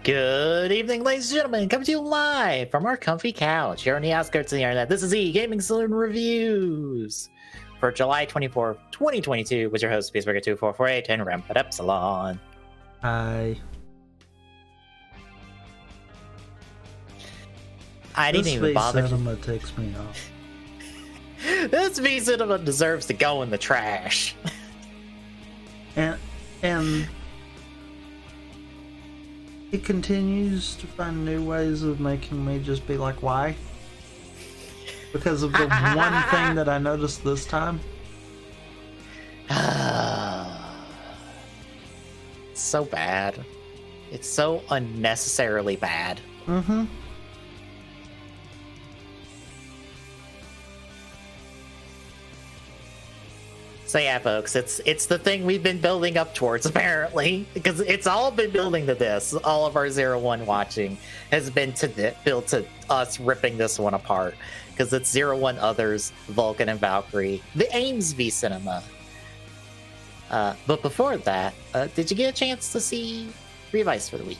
Good evening, ladies and gentlemen. Coming to you live from our comfy couch here on the outskirts of the internet. This is the Gaming Saloon Reviews for July 24th, 2022, with your host, Peaceburger2448 and Rampant Epsilon. Hi. I didn't even bother. Cinema takes me off. This V Cinema deserves to go in the trash. And it continues to find new ways of making me just be like, why? Because of the one thing that I noticed this time. It's so bad. It's so unnecessarily bad. Mm-hmm. So yeah, folks, it's the thing we've been building up towards, apparently, because it's all been building to this. All of our 0-1 watching has been built to us ripping this one apart, because it's 0-1 others, Vulcan and Valkyrie, the Ames V Cinema. But before that, did you get a chance to see Revice for the week?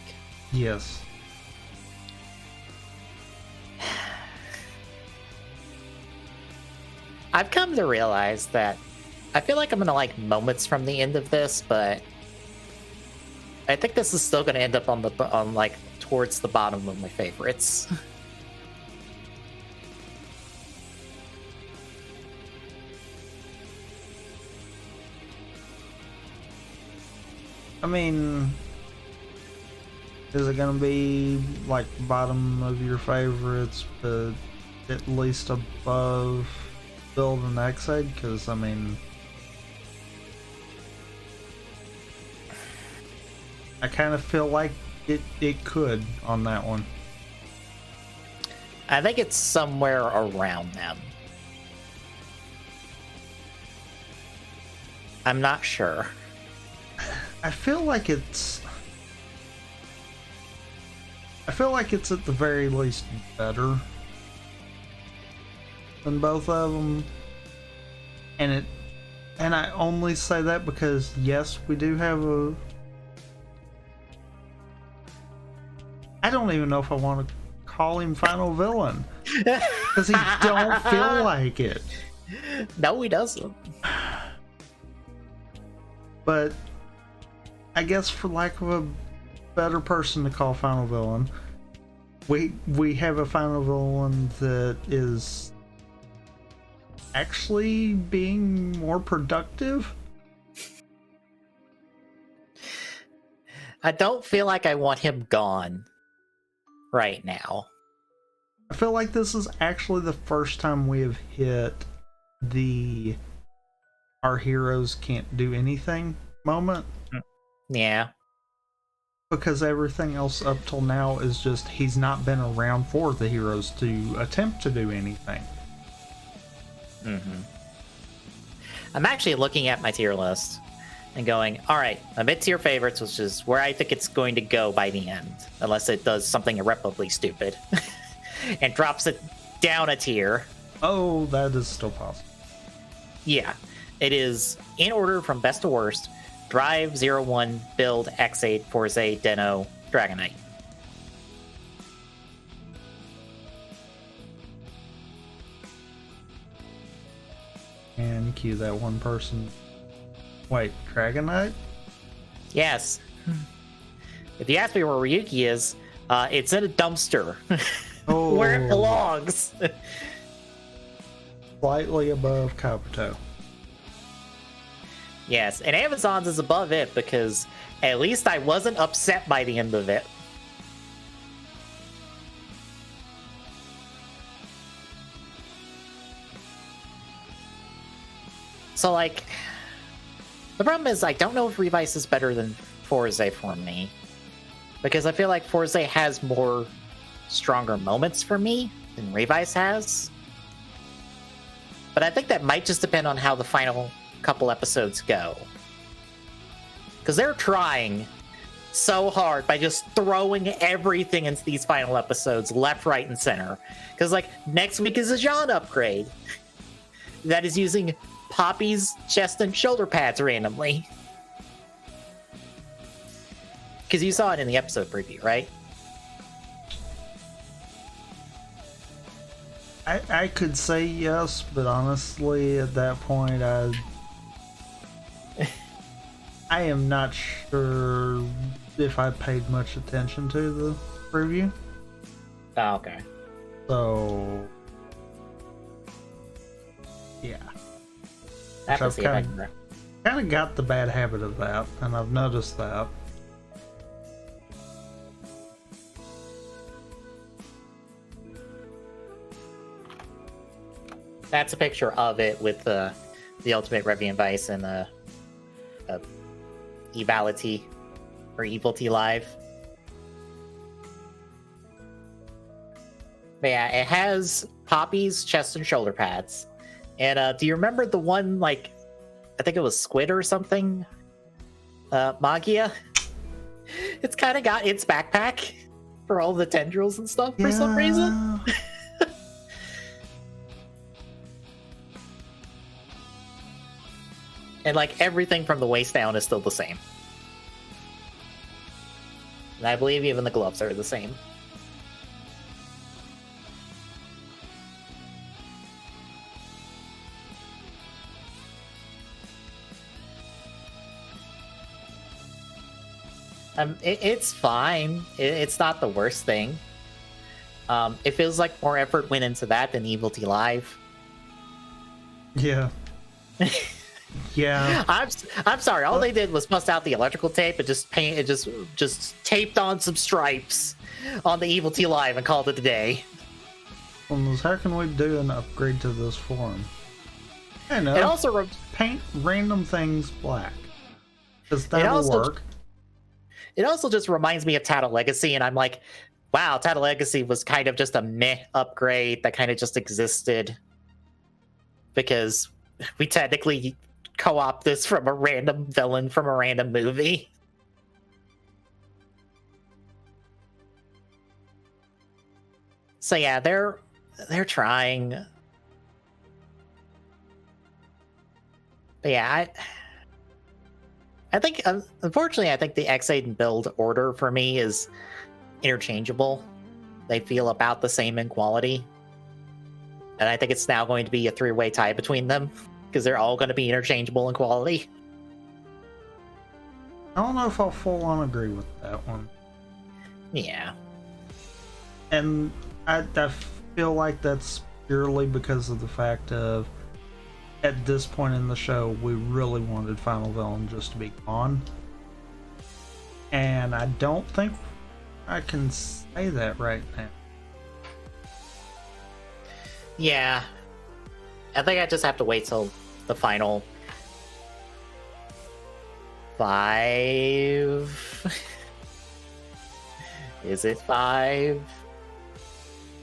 Yes. I've come to realize that I feel like I'm gonna like moments from the end of this, but I think this is still gonna end up on like towards the bottom of my favorites. I mean, is it gonna be like bottom of your favorites, but at least above Build and Exide? Because I mean, I kind of feel like it could on that one. I think it's somewhere around them. I'm not sure. I feel like it's at the very least better than both of them. And I only say that because yes, we do have I don't even know if I want to call him final villain, because he don't feel like it. No, he doesn't. But I guess for lack of a better person to call final villain, we have a final villain that is actually being more productive. I don't feel like I want him gone right now. I feel like this is actually the first time we have hit the our heroes can't do anything moment. Yeah. Because everything else up till now is just he's not been around for the heroes to attempt to do anything. Mm-hmm. I'm actually looking at my tier list and going, all right, a mid-tier favorites, which is where I think it's going to go by the end, unless it does something irreparably stupid and drops it down a tier. Oh, that is still possible. Yeah, it is in order from best to worst: Drive, 0-1, Build, X8, Forza, Deno, Dragonite. And cue that one person. Wait, Dragonite? Yes. If you ask me where Ryuki is, it's in a dumpster. Oh. Where it belongs. Slightly above Kabuto. Yes, and Amazon's is above it because at least I wasn't upset by the end of it. So, like, the problem is I don't know if Revice is better than Forza for me, because I feel like Forza has more stronger moments for me than Revice has. But I think that might just depend on how the final couple episodes go. Because they're trying so hard by just throwing everything into these final episodes, left, right, and center. Because, like, next week is a Jean upgrade that is using Poppy's chest and shoulder pads randomly. Because you saw it in the episode preview, right? I could say yes, but honestly, at that point, I am not sure if I paid much attention to the preview. Oh, okay. So, yeah. I have to I've see if I can... kind of got the bad habit of that, and I've noticed that. That's a picture of it with the ultimate Revian Vice and the Evality or Evilty Live. But yeah, it has Poppy's chest and shoulder pads. And do you remember the one, like, I think it was Squid or something? Magia? It's kind of got its backpack for all the tendrils and stuff for some reason. And like everything from the waist down is still the same. And I believe even the gloves are the same. It's fine. It's not the worst thing. It feels like more effort went into that than Evilty Live. Yeah. Yeah. I'm sorry. All they did was bust out the electrical tape and just paint it, just taped on some stripes on the Evilty Live and called it a day. Well, how can we do an upgrade to this form? I know. It also paint random things black. Because that'll work. It also just reminds me of Tattle Legacy, and I'm like, wow, Tattle Legacy was kind of just a meh upgrade that kind of just existed because we technically co-op this from a random villain from a random movie. So yeah, they're trying. But yeah, I think, unfortunately, I think the X8 build order for me is interchangeable. They feel about the same in quality. And I think it's now going to be a three-way tie between them, because they're all going to be interchangeable in quality. I don't know if I'll full on agree with that one. Yeah. And I feel like that's purely because of the fact of, at this point in the show, we really wanted Final Villain just to be gone. And I don't think I can say that right now. Yeah. I think I just have to wait till the final 5. Is it 5?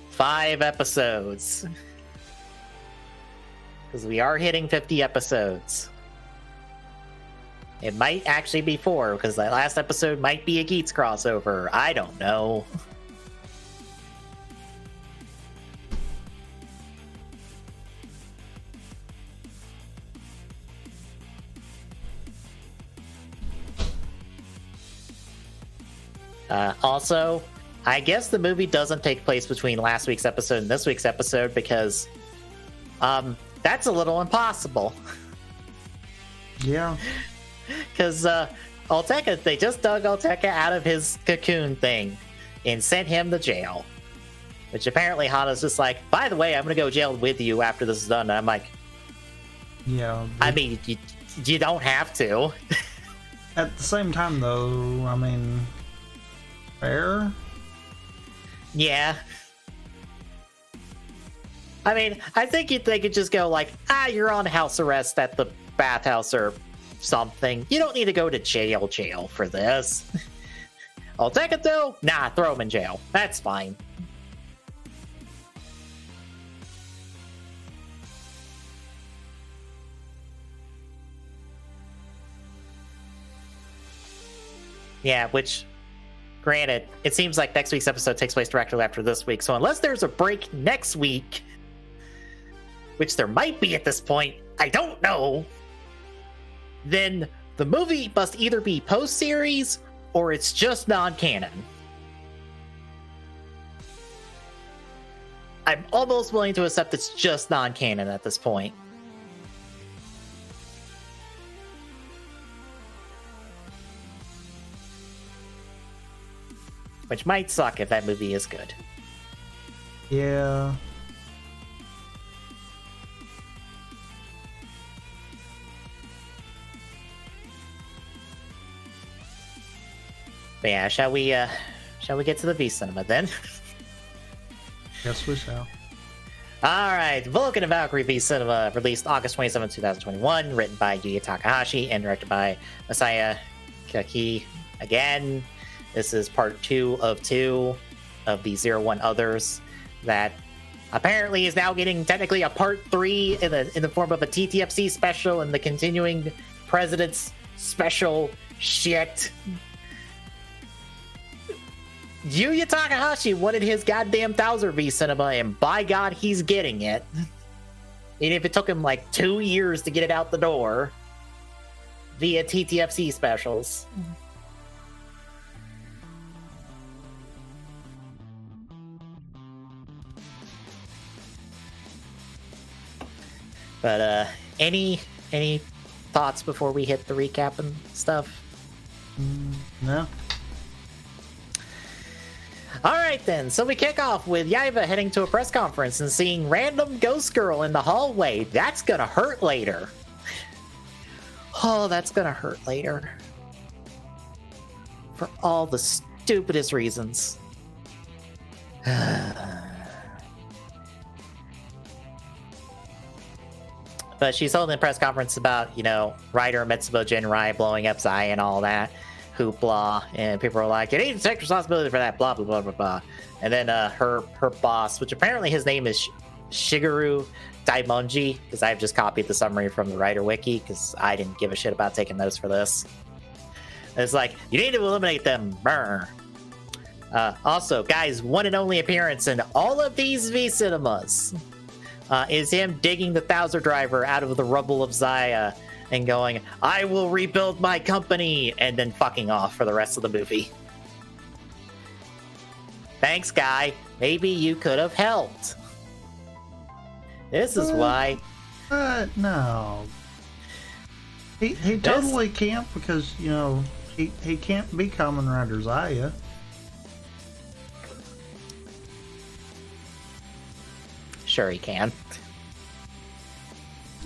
5 episodes. Because we are hitting 50 episodes. It might actually be 4, because that last episode might be a Geats crossover. I don't know. Also, I guess the movie doesn't take place between last week's episode and this week's episode because that's a little impossible. Yeah. Because Alteka, they just dug Alteka out of his cocoon thing and sent him to jail. Which apparently Hana's just like, by the way, I'm going to go jail with you after this is done. And I'm like, yeah. I mean, you don't have to. At the same time, though, I mean, fair? Yeah. I mean, I think they could just go like, you're on house arrest at the bathhouse or something. You don't need to go to jail for this. I'll take it though. Nah, throw him in jail. That's fine. Yeah, which, granted, it seems like next week's episode takes place directly after this week. So unless there's a break next week, which there might be at this point, I don't know, then the movie must either be post-series or it's just non-canon. I'm almost willing to accept it's just non-canon at this point. Which might suck if that movie is good. Yeah. But yeah, shall we get to the V Cinema then? Yes, we shall. Alright, Vulcan and Valkyrie V Cinema, released August 27, 2021, written by Yuya Takahashi and directed by Masaya Kaki. Again, this is part 2 of the 01 Others that apparently is now getting technically a part 3 in the form of a TTFC special and the continuing President's special shit. Yuya Takahashi wanted his goddamn Thouser V Cinema, and by God, he's getting it. Even if it took him like 2 years to get it out the door via TTFC specials. But any thoughts before we hit the recap and stuff? No. Alright then, so we kick off with Yaiba heading to a press conference and seeing random ghost girl in the hallway. That's gonna hurt later. Oh, that's gonna hurt later. For all the stupidest reasons. But she's holding a press conference about, writer Metsubo Jinrai blowing up Zai and all that hoopla, and people are like, you need to take responsibility for that, blah blah blah blah blah. And then her boss, which apparently his name is Shigeru Daimonji, because I've just copied the summary from the writer wiki because I didn't give a shit about taking notes for this. And it's like, you need to eliminate them. Brr. Also, guys, one and only appearance in all of these V cinemas is him digging the Thouser driver out of the rubble of Zaya and going, I will rebuild my company, and then fucking off for the rest of the movie. Thanks, guy. Maybe you could have helped. This is why... no. He totally can't, because, he can't be Kamen Rider Zaya. Sure he can.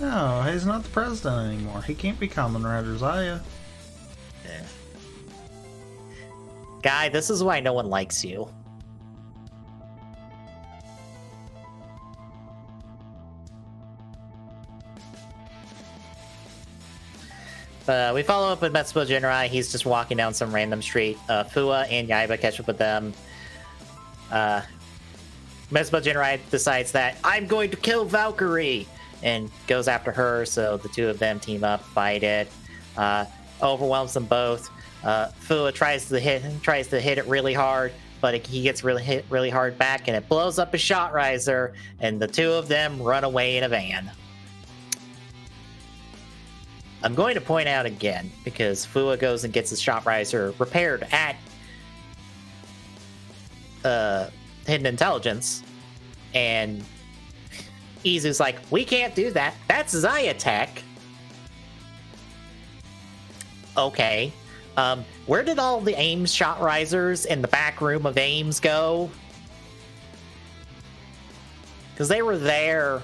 No, he's not the president anymore. He can't be Kamen Rider Zaya. Guy, this is why no one likes you. We follow up with Metsubo Jinrai. He's just walking down some random street. Fua and Yaiba catch up with them. Metsubo Jinrai decides that I'm going to kill Valkyrie and goes after her, so the two of them team up, fight it, overwhelms them both. Fua tries to hit it really hard, but he gets hit really hard back, and it blows up his shot riser, and the two of them run away in a van. I'm going to point out again, because Fua goes and gets his shot riser repaired at Hidden Intelligence, and Izu's like, we can't do that. That's Zaya tech. Okay. Where did all the Ames shot risers in the back room of Ames go? Because they were there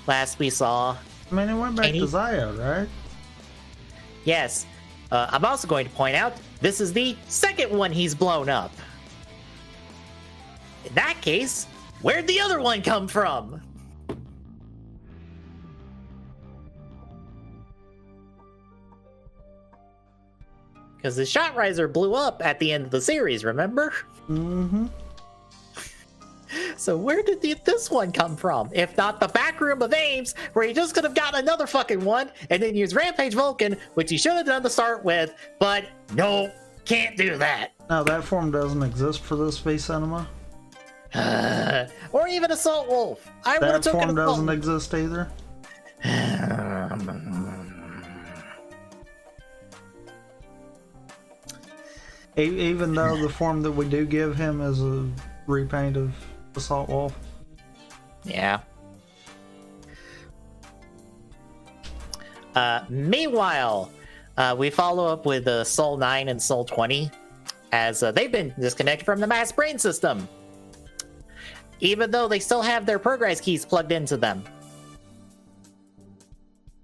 last we saw. I mean, it went back to Zaya, right? Yes. I'm also going to point out, this is the second one he's blown up. In that case, where'd the other one come from? Because the shot riser blew up at the end of the series, remember? Mm-hmm. So where did this one come from? If not the back room of Ames, where he just could have gotten another fucking one and then used Rampage Vulcan, which he should have done to start with, but no, can't do that. No, that form doesn't exist for this V Cinema. Or even Assault Wolf. That form doesn't exist either. Even though the form that we do give him is a repaint of Assault Wolf. Yeah. Meanwhile, we follow up with Soul 9 and Soul 20 as they've been disconnected from the mass brain system, even though they still have their progress keys plugged into them.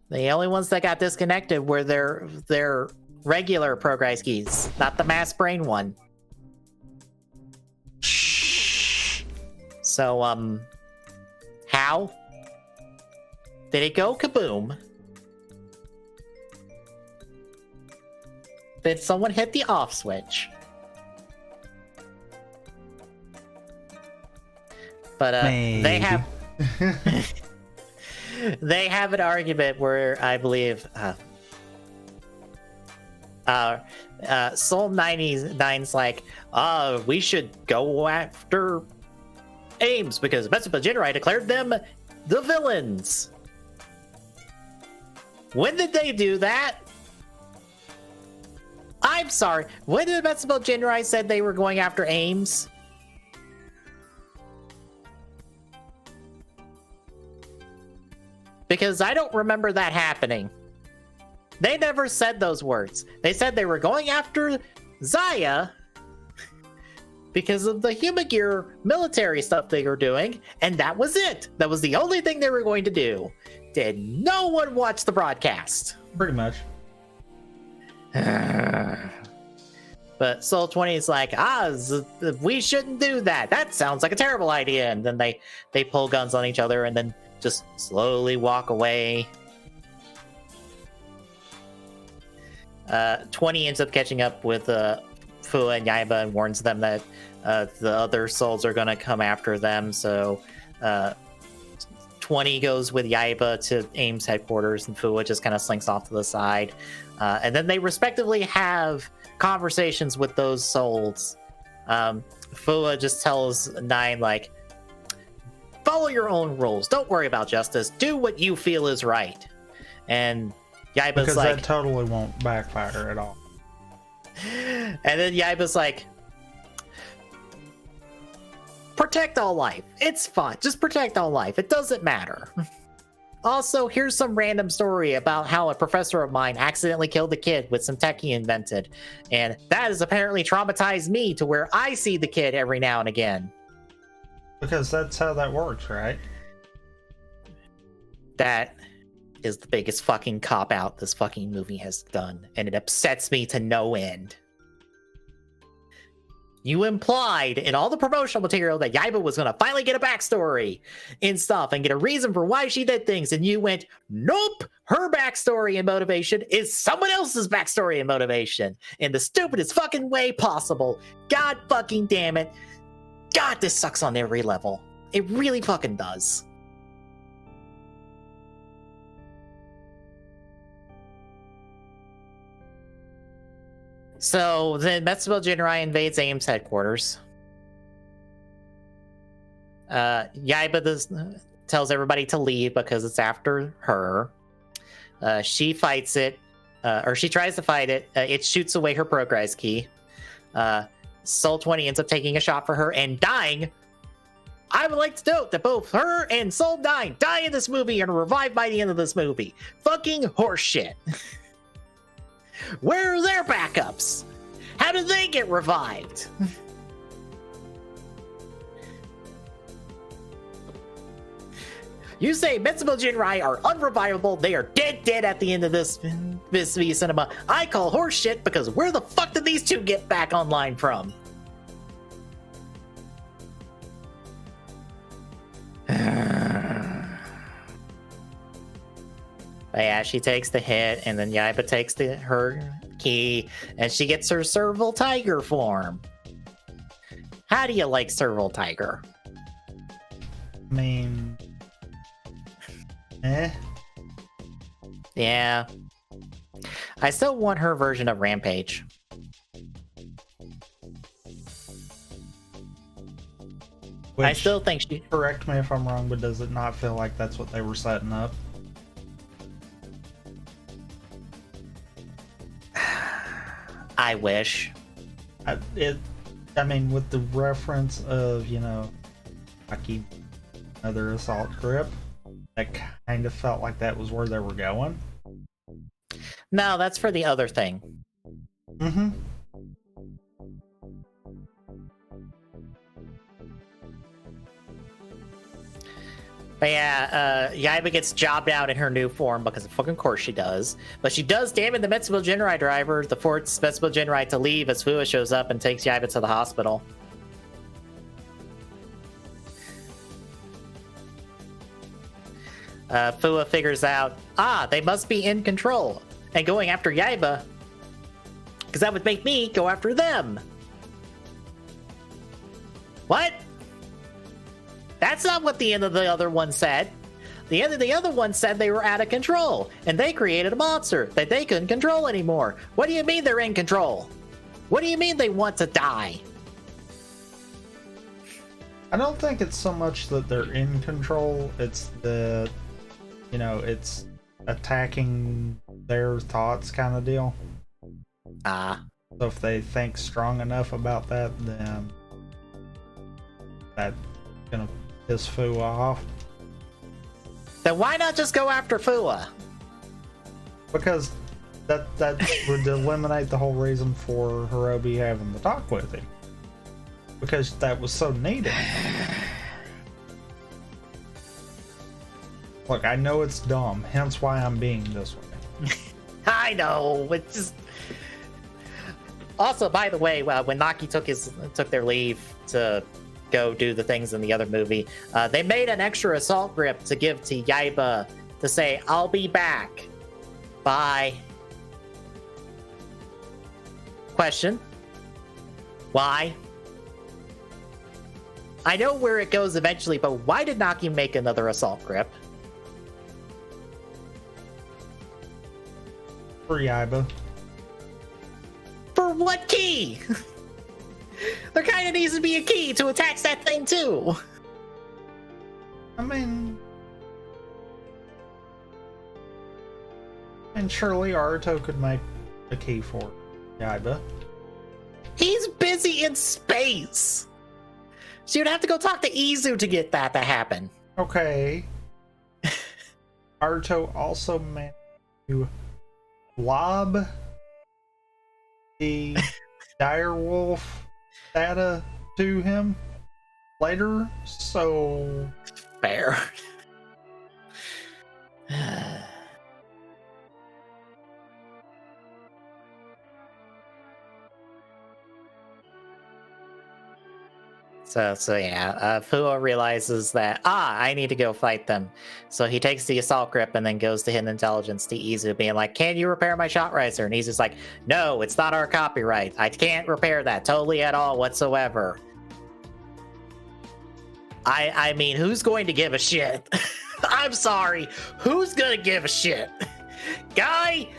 The only ones that got disconnected were their regular progress keys, not the mass brain one. So, how did it go kaboom? Did someone hit the off switch? But they have they have an argument where I believe Soul 99's like, we should go after Ames because Metsuba Jinrai declared them the villains. When did they do that? I'm sorry. When did Metsuba Jinrai said they were going after Ames? Because I don't remember that happening. They never said those words. They said they were going after Zaya because of the Humagear military stuff they were doing, and that was it. That was the only thing they were going to do. Did no one watch the broadcast? Pretty much. But Soul 20 is like, we shouldn't do that. That sounds like a terrible idea. And then they pull guns on each other and then just slowly walk away. 20 ends up catching up with Fua and Yaiba and warns them that the other souls are going to come after them. So 20 goes with Yaiba to Ames headquarters, and Fua just kind of slinks off to the side. And then they respectively have conversations with those souls. Fua just tells Nine, like, follow your own rules. Don't worry about justice. Do what you feel is right. And Yaiba's because like... that totally won't backfire at all. And then Yaiba's like, protect all life. It's fine. Just protect all life. It doesn't matter. Also, here's some random story about how a professor of mine accidentally killed a kid with some tech he invented. And that has apparently traumatized me to where I see the kid every now and again. Because that's how that works, right? That is the biggest fucking cop-out this fucking movie has done. And it upsets me to no end. You implied in all the promotional material that Yaiba was going to finally get a backstory and stuff and get a reason for why she did things. And you went, nope, her backstory and motivation is someone else's backstory and motivation in the stupidest fucking way possible. God fucking damn it. God, this sucks on every level. It really fucking does. So then Metsubo Jinrai invades Ames headquarters. Yaiba tells everybody to leave because it's after her. She fights it, or she tries to fight it. It shoots away her progress key. Soul 20 ends up taking a shot for her and dying. I would like to note that both her and Soul 9 die in this movie and are revived by the end of this movie. Fucking horseshit. Where are their backups? How did they get revived? You say Metsubo Jinrai are unrevivable. They are dead at the end of this V cinema. I call horseshit because where the fuck did these two get back online from? But yeah, she takes the hit, and then Yaiba takes her key, and she gets her Serval Tiger form. How do you like Serval Tiger? I mean... eh? Yeah. I still want her version of Rampage. Which, I still think she... correct me if I'm wrong, but does it not feel like that's what they were setting up? I wish. I mean, with the reference of, Aki, another assault grip, that kind of felt like that was where they were going. No, that's for the other thing. Mm-hmm. But yeah, Yaiba gets jobbed out in her new form because of fucking course she does. But she does damage the Metsubo Jinrai driver to force Metsubo Jinrai to leave as Fua shows up and takes Yaiba to the hospital. Fua figures out, they must be in control and going after Yaiba because that would make me go after them. What? That's not what the end of the other one said. The end of the other one said they were out of control, and they created a monster that they couldn't control anymore. What do you mean they're in control? What do you mean they want to die? I don't think it's so much that they're in control, it's that, it's attacking their thoughts kind of deal. So if they think strong enough about that, then that's gonna piss Fua off. Then why not just go after Fua? Because that would eliminate the whole reason for Hirobi having the talk with him. Because that was so needed. Look, I know it's dumb, hence why I'm being this way. I know, it's just... Also, by the way, when Naki took their leave to go do the things in the other movie, they made an extra assault grip to give to Yaiba to say, I'll be back. Bye. Question. Why? I know where it goes eventually, but why did Naki make another assault grip? For Yaiba. For what key? There kind of needs to be a key to attack that thing too. I mean, and surely Aruto could make a key for Yaiba. He's busy in space. So you'd have to go talk to Izu to get that to happen. Okay. Aruto also managed to lob the direwolf data to him later, so fair. So yeah, Fua realizes that, I need to go fight them. So he takes the assault grip and then goes to hidden intelligence to Izu, being like, can you repair my shot riser? And Izu's like, no, it's not our copyright. I can't repair that totally at all whatsoever. I mean, who's going to give a shit? I'm sorry. Who's gonna give a shit? Guy,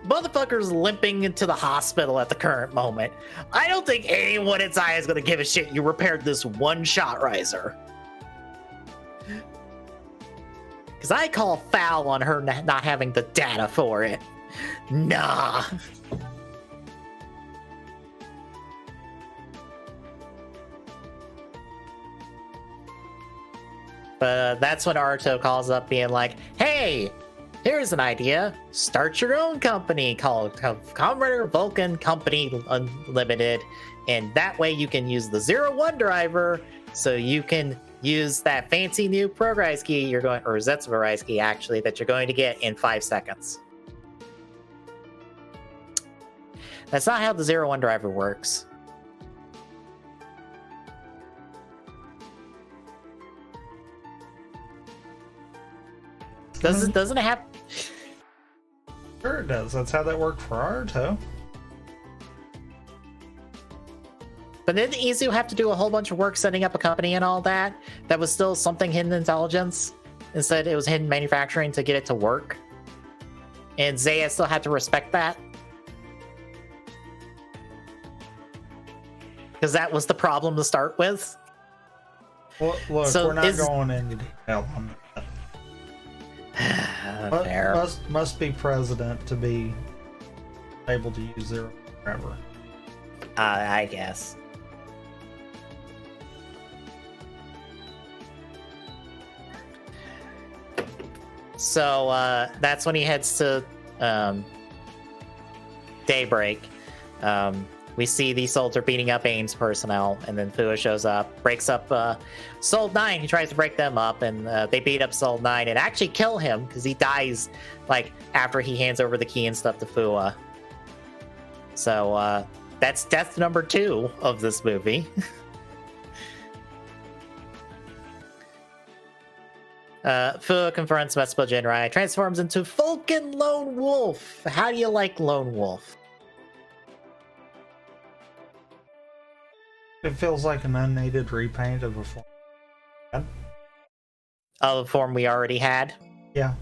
motherfucker's limping into the hospital at the current moment. I don't think anyone inside is going to give a shit you repaired this one shot riser. Because I call foul on her not having the data for it. Nah. But that's when Aruto calls up being like, hey, here's an idea. Start your own company called Kamen Vulcan Company Unlimited, and that way you can use the 01 driver, so you can use that fancy new progress key you're going, or Zetsuba Rise key actually, that you're going to get in 5 seconds. That's not how the 01 driver works. Doesn't it have... Sure it does. That's how that worked for Aruto. But didn't Izu have to do a whole bunch of work setting up a company and all that? That was still something hidden intelligence? Instead, it was hidden manufacturing to get it to work? And Zaya still had to respect that? Because that was the problem to start with? Well, look, so we're not going into detail on that. Fair. Must be president to be able to use their driver. I guess. So that's when he heads to Daybreak. We see the soldiers beating up AIM's personnel, and then Fua shows up, breaks up Soul 9. He tries to break them up, and they beat up Soul 9 and actually kill him because he dies like after he hands over the key and stuff to Fua. So that's death number 2 of this movie. Fua confronts Vespa Jinrai, transforms into Vulcan Lone Wolf. How do you like Lone Wolf? It feels like an unneeded repaint of a form. Of a form we already had? Yeah.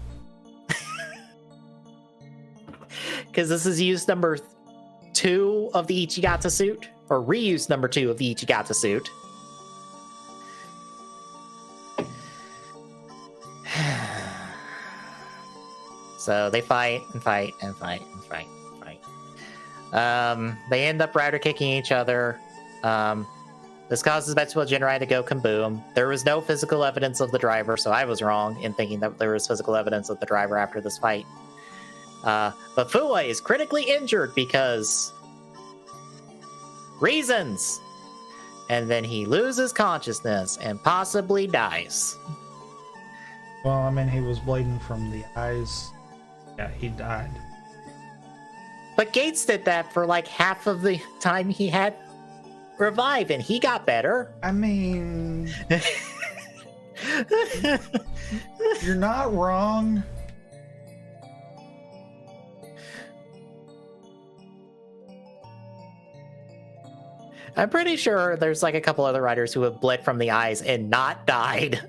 Because this is use number 2 of the Ichigata suit, or reuse number 2 of the Ichigata suit. So they fight and fight and fight and fight and fight. They end up rider kicking each other. This causes Vetsuel Jinrai to go kaboom. There was no physical evidence of the driver, so I was wrong in thinking that there was physical evidence of the driver after this fight. But Fua is critically injured because reasons. And then he loses consciousness and possibly dies. Well, I mean, he was bleeding from the eyes. Yeah, he died. But Gates did that for like half of the time he had revive, and he got better. I mean, you're not wrong. I'm pretty sure there's like a couple other riders who have bled from the eyes and not died.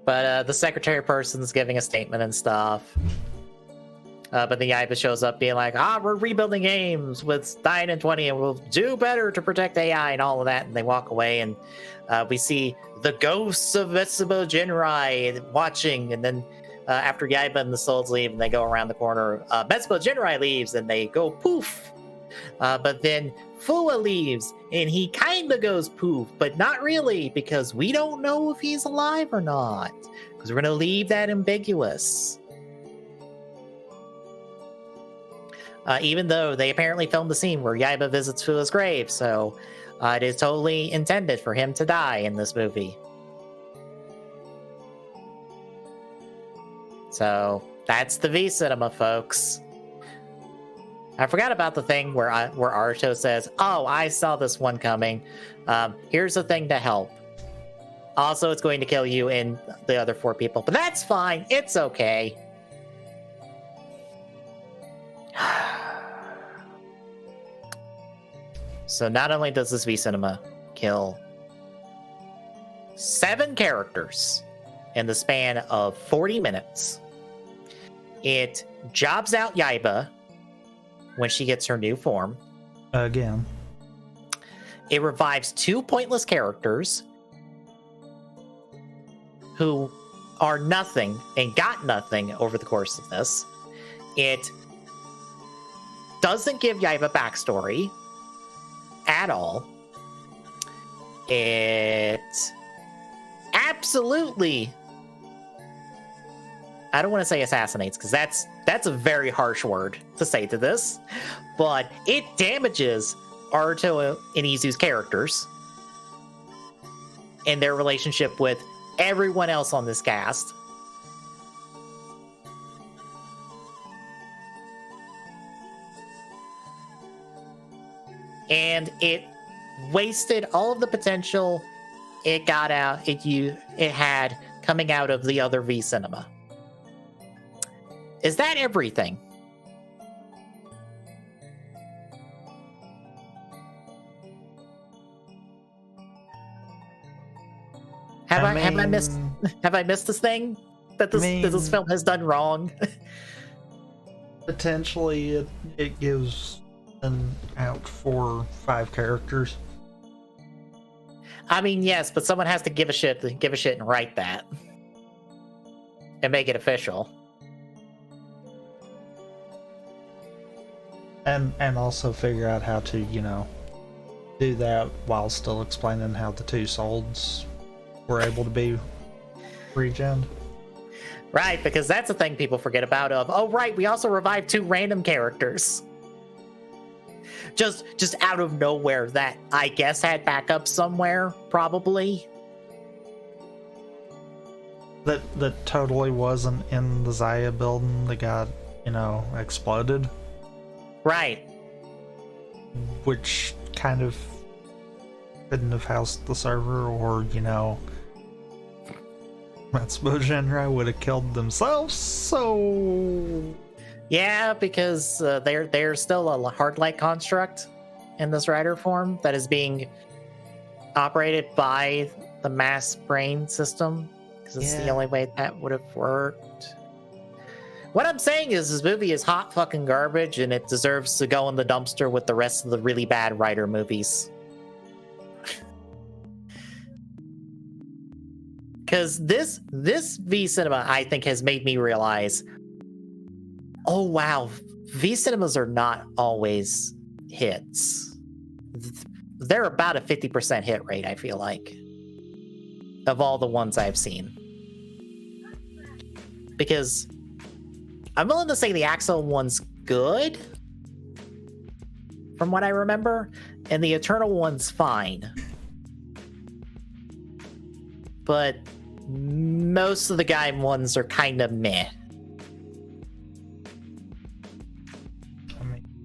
But the secretary person's giving a statement and stuff. But the Yaiba shows up being like, we're rebuilding games with 9 and 20 and we'll do better to protect AI and all of that. And they walk away, and we see the ghosts of Vetsubo Jinrai watching. And then after Yaiba and the Souls leave and they go around the corner, Vetsubo Jinrai leaves and they go poof. But then Fua leaves and he kind of goes poof, but not really, because we don't know if he's alive or not. Because we're going to leave that ambiguous. Even though they apparently filmed the scene where Yaiba visits Fua's grave, so it is totally intended for him to die in this movie. So that's the V cinema, folks. I forgot about the thing where Aruto says, I saw this one coming. Here's the thing to help. Also, it's going to kill you and the other 4 people, but that's fine. It's okay. So not only does this V cinema kill 7 characters in the span of 40 minutes, it jobs out Yaiba when she gets her new form. Again. It revives 2 pointless characters who are nothing and got nothing over the course of this. It doesn't give Yaiba backstory at all. It absolutely, I don't want to say assassinates, because that's a very harsh word to say to this, but it damages Aruto and Izu's characters and their relationship with everyone else on this cast. And it wasted all of the potential it had coming out of the other V cinema. Is that everything? Have I missed this thing that this film has done wrong? Potentially, it gives out 4 or 5 characters. I mean, yes, but someone has to give a shit and write that and make it official. And also figure out how to, do that while still explaining how the two souls were able to be regened. Right, because that's a thing people forget about oh right, we also revived 2 random characters. Just out of nowhere that I guess had backup somewhere, probably. That totally wasn't in the Zaya building that got, exploded. Right. Which kind of couldn't have housed the server, or, Matsubo Shinra would have killed themselves, so... Yeah, because they're still a hard-light construct in this rider form that is being operated by the mass brain system, because it's the only way that would have worked. What I'm saying is this movie is hot fucking garbage, and it deserves to go in the dumpster with the rest of the really bad Rider movies. Because this V Cinema, I think, has made me realize, oh wow, V Cinemas are not always hits. They're about a 50% hit rate, I feel like, of all the ones I've seen. Because I'm willing to say the Axel one's good, from what I remember, and the Eternal one's fine. But most of the Gaim ones are kind of meh.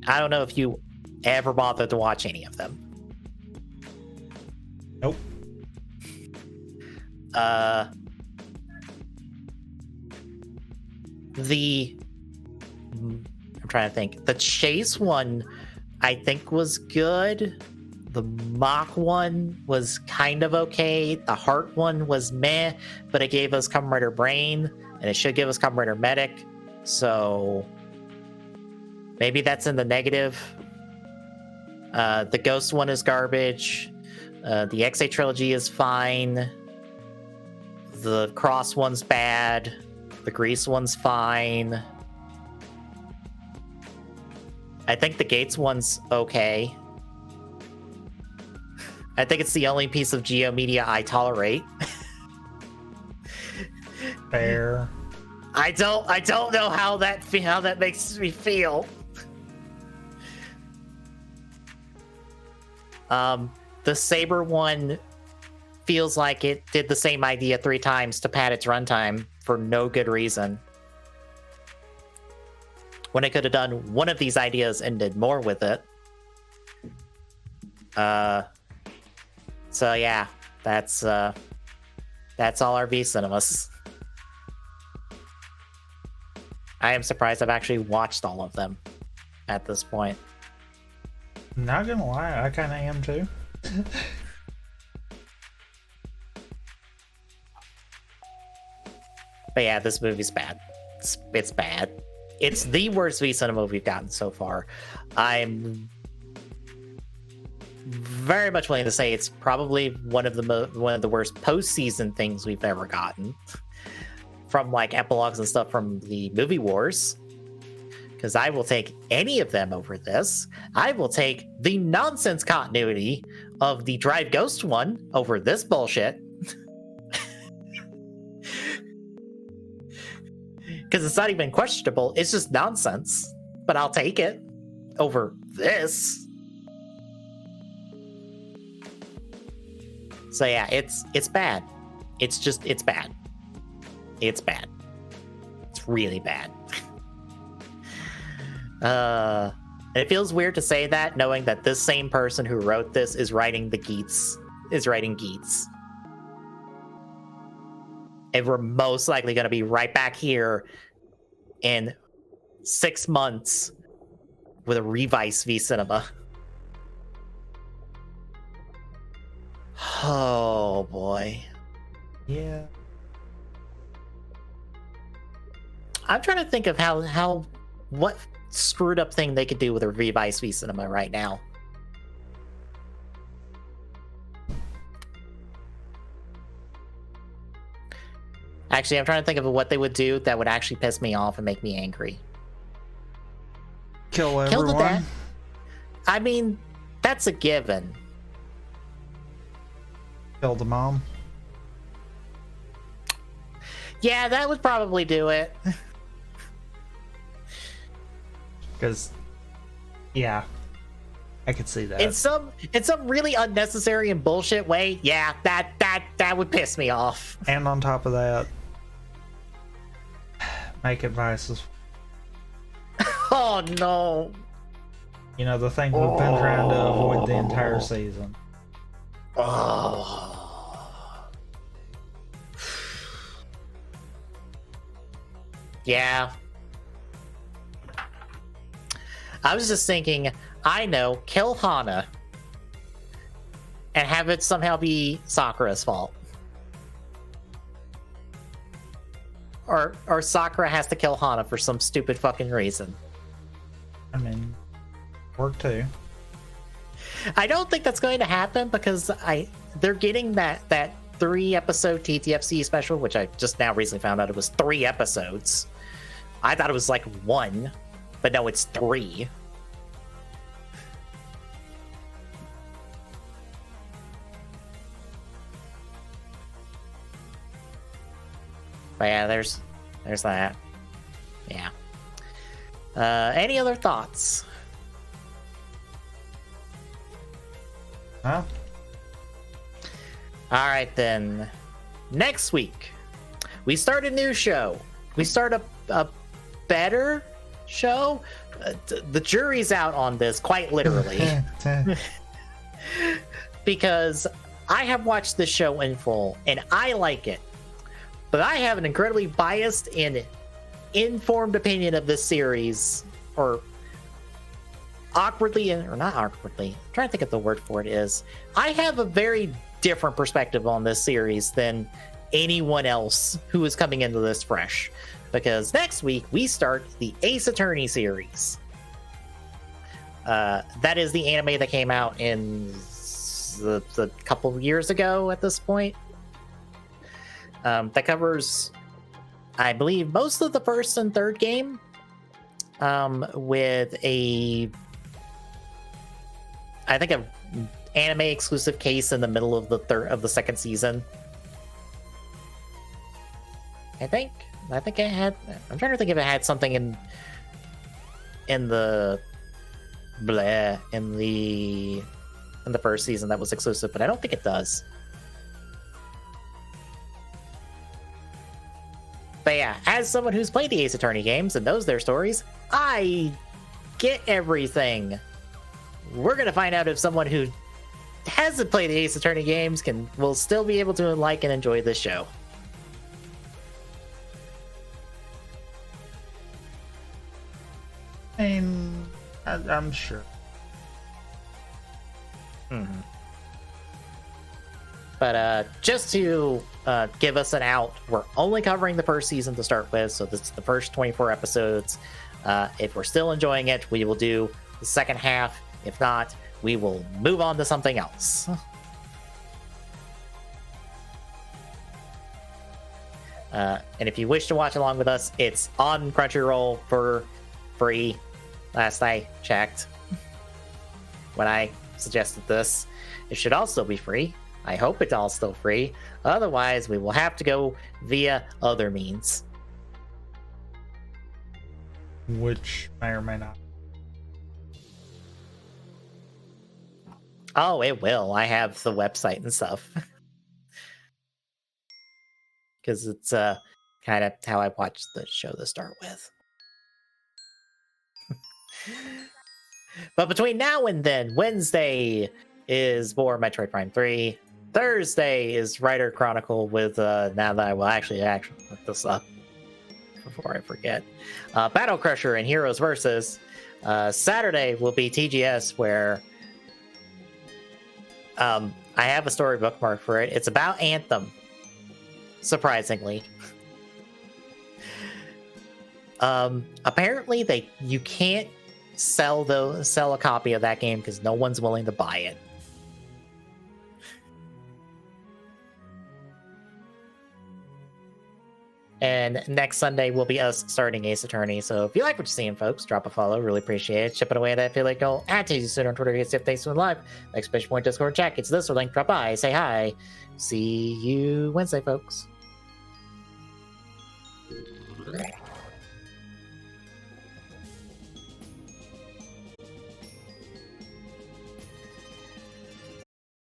I don't know if you ever bothered to watch any of them. Nope. I'm trying to think. The Chase one, I think, was good. The Mach one was kind of okay. The Heart one was meh, but it gave us Kamen Rider Brain, and it should give us Kamen Rider Medic. So maybe that's in the negative. The Ghost one is garbage. The XA trilogy is fine. The Cross one's bad. The Grease one's fine. I think the Gates one's okay. I think it's the only piece of Geo Media I tolerate. Fair. I don't know how that makes me feel. The Saber one feels like it did the same idea 3 times to pad its runtime for no good reason, when it could have done one of these ideas and did more with it. So yeah, that's all our V Cinemas. I am surprised I've actually watched all of them at this point. Not gonna lie, I kind of am too. But yeah, this movie's bad. It's bad. It's the worst V Cinema we've gotten so far. I'm very much willing to say it's probably one of the worst postseason things we've ever gotten, from like epilogues and stuff from the movie wars. Because I will take any of them over this. I will take the nonsense continuity of the Drive Ghost one over this bullshit. Because it's not even questionable. It's just nonsense. But I'll take it over this. So yeah, it's bad. It's bad. It's bad. It's really bad. It feels weird to say that, knowing that this same person who wrote this is writing Geats. And we're most likely going to be right back here in 6 months with a Revice V Cinema. Oh boy. Yeah. I'm trying to think of what screwed up thing they could do with a Revice V Cinema right now. Actually, I'm trying to think of what they would do that would actually piss me off and make me angry. Kill everyone. I mean, that's a given. Kill the mom. Yeah, that would probably do it. Because, yeah, I could see that. In some really unnecessary and bullshit way, yeah, that would piss me off. And on top of that, make advices. Oh no. You know, the thing we've been trying to avoid the entire season. Oh. Yeah. I was just thinking, I know, kill Hana and have it somehow be Sakura's fault. Or Sakura has to kill Hana for some stupid fucking reason. I mean, work too. I don't think that's going to happen because they're getting that 3-episode TTFC special, which I just now recently found out it was 3 episodes. I thought it was like 1, but no, it's 3. But yeah, there's that. Yeah. Any other thoughts? Huh? All right, then. Next week, we start a new show. We start a better show. The jury's out on this, quite literally. Because I have watched this show in full, and I like it. But I have an incredibly biased and informed opinion of this series, or awkwardly, or not awkwardly, I'm trying to think of the word for it is. I have a very different perspective on this series than anyone else who is coming into this fresh. Because next week, we start the Ace Attorney series. That is the anime that came out in the couple of years ago at this point. That covers, I believe, most of the first and third game, with an anime exclusive case in the middle of the second season. I think it had. I'm trying to think if it had something in the first season that was exclusive, but I don't think it does. But yeah, as someone who's played the Ace Attorney games and knows their stories, I get everything. We're gonna find out if someone who hasn't played the Ace Attorney games will still be able to like and enjoy this show. And I'm sure. Mm-hmm. But just to give us an out, we're only covering the first season to start with, so this is the first 24 episodes. If we're still enjoying it, we will do the second half. If not, we will move on to something else. And if you wish to watch along with us, it's on Crunchyroll for free. Last I checked, when I suggested this, it should also be free. I hope it's all still free. Otherwise, we will have to go via other means. Which may or may not. Oh, it will. I have the website and stuff. Because it's kind of how I watched the show to start with. But between now and then, Wednesday is more Metroid Prime 3. Thursday is Rider Chronicle with, now that I will actually look this up before I forget, Battle Crusher and Heroes Versus. Saturday will be TGS, where I have a story bookmark for it. It's about Anthem, surprisingly. Apparently you can't sell a copy of that game because no one's willing to buy it. And next Sunday will be us starting Ace Attorney. So if you like what you're seeing, folks, drop a follow. Really appreciate it. Chip it away at that affiliate goal. At Tasty Soon on Twitter. Get safe. Thanks for live. Exclamation point Discord chat. It's this or link. Drop by. Say hi. See you Wednesday, folks.